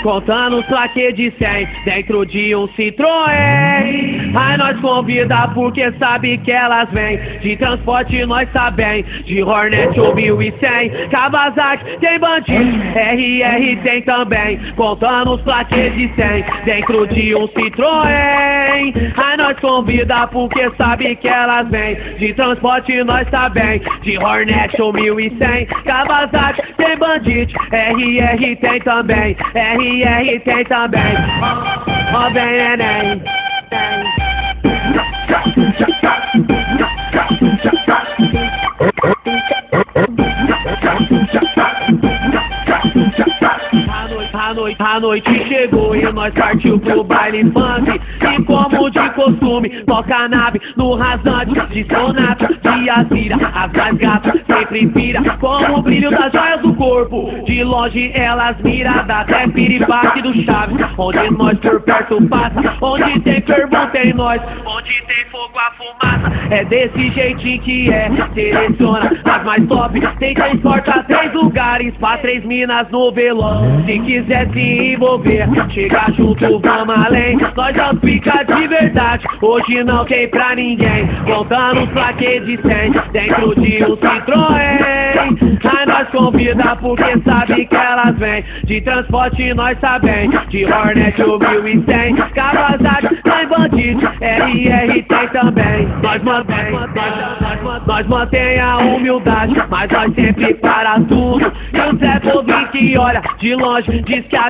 Contando os plaquês de 100 dentro de um Citroën. Aí nós convida porque sabe que elas vêm. De transporte nós tá bem, de Hornet ou 1100. Kawasaki tem bandido, RR tem também. Contando os plaquês de 100 dentro de um Citroën. Aí nós convida porque sabe que elas vêm. De transporte nós tá bem, de Hornet ou 1100. Kawasaki tem bandido, RR tem também. RR tem também. Ó bem neném. A noite chegou e nós partiu pro baile funk. E como de costume, toca a nave no rasante. De sonata, de azira, as mais gatas sempre vira. Como o brilho das joias do corpo, de longe elas miram. Dá até piripaque do Chaves. Onde nós por perto passa, onde tem fervor tem nós, onde tem fogo a fumaça. É desse jeitinho que é, seleciona as mais top. Tem transporta 3 lugares pra 3 minas no velório. Se quiser se envolver, chega junto, vamos além. Nós já fica de verdade, hoje não tem pra ninguém. Contando os plaquês de 100 dentro de um Citroën. Aí nós convida porque sabe que elas vêm. De transporte nós tá bem, de Hornet ou 1100. Kawasaki tem bandido, RR tem também. Nós mantém a humildade, mas nós sempre para tudo. E o Zé Povinho que olha de longe diz que a